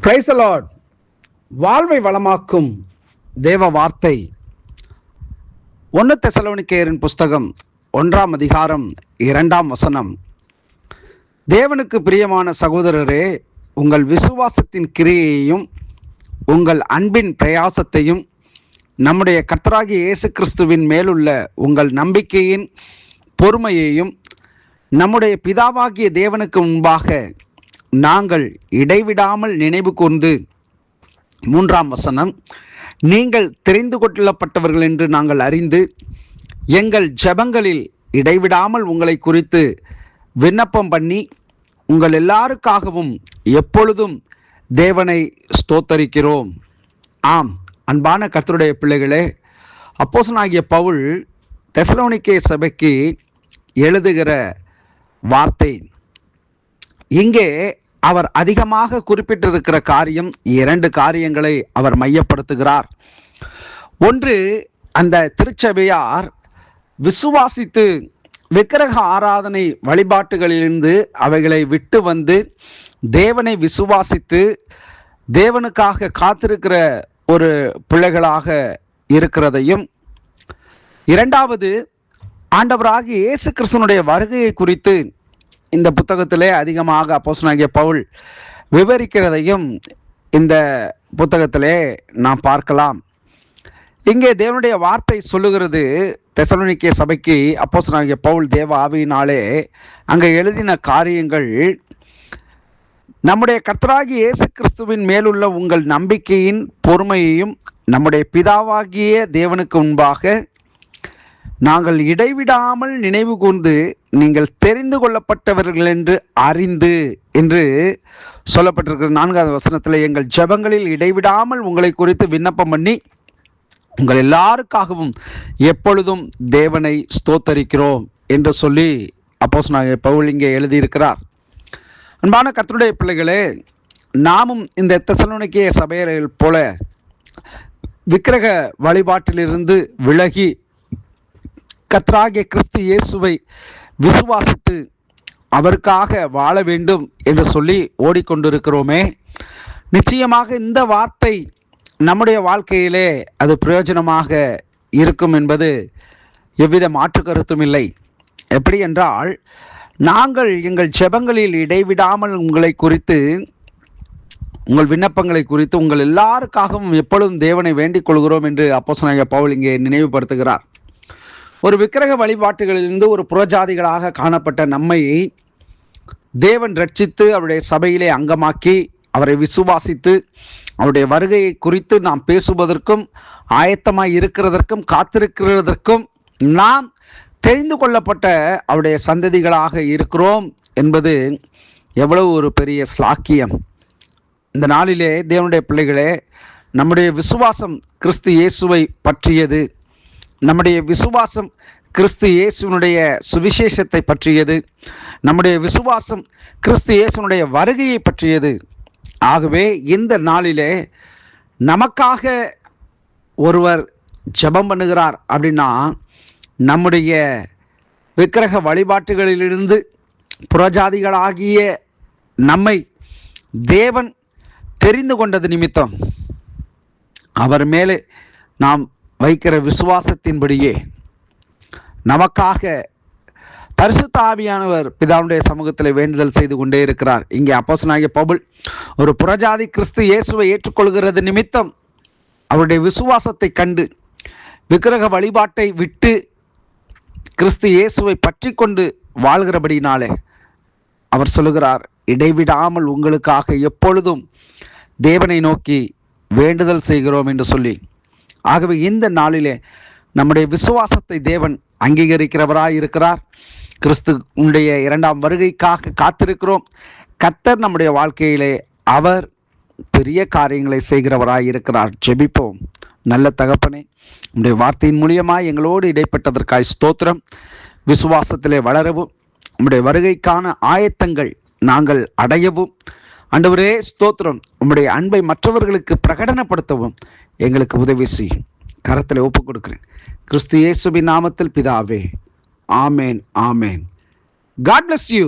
Praise the Lord. வாழ்வை வளமாக்கும் தேவ வார்த்தை 1 தெசலோனிக்கேயரின் புஸ்தகம் 1ஆம் அதிகாரம் 2ஆம் வசனம். தேவனுக்கு பிரியமான சகோதரரே, உங்கள் விசுவாசத்தின் கிரியையையும் உங்கள் அன்பின் பிரயாசத்தையும் நம்முடைய கர்த்தராகிய இயேசு கிறிஸ்துவின் மேலுள்ள உங்கள் நம்பிக்கையின் பொறுமையையும் நம்முடைய பிதாவாகிய தேவனுக்கு முன்பாக நாங்கள் இடைவிடாமல் நினைவு கூர்ந்து, 3ஆம் வசனம், நீங்கள் தெரிந்து கொள்ளப்பட்டவர்கள் என்று நாங்கள் அறிந்து எங்கள் ஜெபங்களில் இடைவிடாமல் உங்களை குறித்து விண்ணப்பம் பண்ணி உங்கள் எல்லாருக்காகவும் எப்பொழுதும் தேவனை ஸ்தோத்தரிக்கிறோம். ஆம், அன்பான கர்த்தருடைய பிள்ளைகளே, அப்போஸ்தலனாகிய பவுல் தெசலோனிக்கே சபைக்கு எழுதுகிற வார்த்தை. இங்கே அவர் அதிகமாக குறிப்பிட்டிருக்கிற காரியம் 2 காரியங்களை அவர் மையப்படுத்துகிறார். ஒன்று, அந்த திருச்சபையார் விசுவாசித்து விக்கிரக ஆராதனை வழிபாட்டுகளிலிருந்து அவைகளை விட்டு வந்து தேவனை விசுவாசித்து தேவனுக்காக காத்திருக்கிற ஒரு பிள்ளைகளாக இருக்கிறதையும், 2வது, ஆண்டவராகிய இயேசு கிறிஸ்துவினுடைய வருகையை குறித்து இந்த புத்தகத்திலே அதிகமாக அப்போஸ்தலனாகிய பவுல் விவரிக்கிறதையும் இந்த புத்தகத்திலே நாம் பார்க்கலாம். இங்கே தேவனுடைய வார்த்தை சொல்லுகிறது, தெசலோனிக்கே சபைக்கு அப்போஸ்தலனாகிய பவுல் தேவ ஆவியினாலே அங்கே எழுதின காரியங்கள் நம்முடைய கர்த்தராகிய இயேசு கிறிஸ்துவின் மேலுள்ள உங்கள் நம்பிக்கையின் பொறுமையையும் நம்முடைய பிதாவாகிய தேவனுக்கு முன்பாக நாங்கள் இடைவிடாமல் நினைவு கூர்ந்து நீங்கள் தெரிந்து கொள்ளப்பட்டவர்கள் என்று அறிந்து என்று சொல்லப்பட்டிருக்கிற 4வது வசனத்தில், எங்கள் ஜெபங்களில் இடைவிடாமல் உங்களை குறித்து விண்ணப்பம் பண்ணி உங்கள் எல்லாருக்காகவும் எப்பொழுதும் தேவனை ஸ்தோத்தரிக்கிறோம் என்று சொல்லி அப்போஸ்தலனாகிய பவுல் இங்கே எழுதியிருக்கிறார். அன்பான கர்த்தருடைய பிள்ளைகளே, நாமும் இந்த தெசலோனிக்கே சபையர்கள் போல விக்கிரக வழிபாட்டிலிருந்து விலகி கர்த்தராகிய கிறிஸ்து இயேசுவை விசுவாசித்து அவருக்காக வாழ வேண்டும் என்று சொல்லி ஓடிக்கொண்டிருக்கிறோமே. நிச்சயமாக இந்த வார்த்தை நம்முடைய வாழ்க்கையிலே அது பிரயோஜனமாக இருக்கும் என்பது எவ்வித மாற்று கருத்தும் இல்லை. எப்படி என்றால், நாங்கள் எங்கள் ஜெபங்களில் இடைவிடாமல் உங்களை குறித்து, உங்கள் விண்ணப்பங்களை குறித்து உங்கள் எல்லாருக்காகவும் எப்பொழுதும் தேவனை வேண்டிக் கொள்கிறோம் என்று அப்போஸ்தலனாகிய பவுல் இங்கே நினைவுபடுத்துகிறார். ஒரு விக்கிரக வழிபாட்டுகளிலிருந்து ஒரு புறஜாதிகளாக காணப்பட்ட நம்மை தேவன் ரட்சித்து அவருடைய சபையிலே அங்கமாக்கி அவரை விசுவாசித்து அவருடைய வருகையை குறித்து நாம் பேசுவதற்கும் ஆயத்தமாய் இருக்கிறதற்கும் காத்திருக்கிறதற்கும் நாம் தெரிந்து கொள்ளப்பட்ட அவருடைய சந்ததிகளாக இருக்கிறோம் என்பது எவ்வளவு ஒரு பெரிய ஸ்லாக்கியம். இந்த நாளிலே தேவனுடைய பிள்ளைகளே, நம்முடைய விசுவாசம் கிறிஸ்து இயேசுவை பற்றியது. நம்முடைய விசுவாசம் கிறிஸ்து இயேசுனுடைய சுவிசேஷத்தை பற்றியது. நம்முடைய விசுவாசம் கிறிஸ்து இயேசுனுடைய வருகையை பற்றியது. ஆகவே இந்த நாளிலே நமக்காக ஒருவர் ஜெபம் பண்ணுகிறார் அப்படின்னா, நம்முடைய விக்கிரக வழிபாட்டுகளிலிருந்து புறஜாதிகளாகிய நம்மை தேவன் தெரிந்து கொண்டது நிமித்தம் அவர் மேலே நாம் வைக்கிற விசுவாசத்தின்படியே நமக்காக பரிசுத்த ஆவியானவர் பிதாவுடைய சமூகத்தில் வேண்டுதல் செய்து கொண்டே இருக்கிறார். இங்கே அப்போஸ்தலனாகிய பவுல் ஒரு புறஜாதி கிறிஸ்து இயேசுவை ஏற்றுக்கொள்கிறது நிமித்தம் அவருடைய விசுவாசத்தை கண்டு விக்கிரக வழிபாட்டை விட்டு கிறிஸ்து இயேசுவை பற்றி கொண்டு வாழ்கிறபடினாலே அவர் சொல்லுகிறார், இடைவிடாமல் உங்களுக்காக எப்பொழுதும் தேவனை நோக்கி வேண்டுதல் செய்கிறோம் என்று சொல்லி. ஆகவே இந்த நாளிலே நம்முடைய விசுவாசத்தை தேவன் அங்கீகரிக்கிறவராய் இருக்கிறார். கிறிஸ்துவுடைய 2ஆம் வருகைக்காக காத்திருக்கிறோம். கர்த்தர் நம்முடைய வாழ்க்கையிலே அவர் பெரிய காரியங்களை செய்கிறவராய் இருக்கிறார். ஜெபிப்போம். நல்ல தகப்பனே, நம்முடைய வார்த்தையின் மூலியமாய் எங்களோடு இடைப்பட்டதற்காய் ஸ்தோத்திரம். விசுவாசத்திலே வளரவும் நம்முடைய வருகைக்கான ஆயத்தங்கள் நாங்கள் அடையவும் ஆண்டவரே ஸ்தோத்திரம். உம்முடைய அன்பை மற்றவர்களுக்கு பிரகடனப்படுத்தவும் எங்களுக்கு உதவி செய்யும். கரத்தில் ஒப்புக் கொடுக்கிறேன். கிறிஸ்து இயேசுவின் நாமத்தில் பிதாவே, ஆமேன், ஆமேன். God bless you.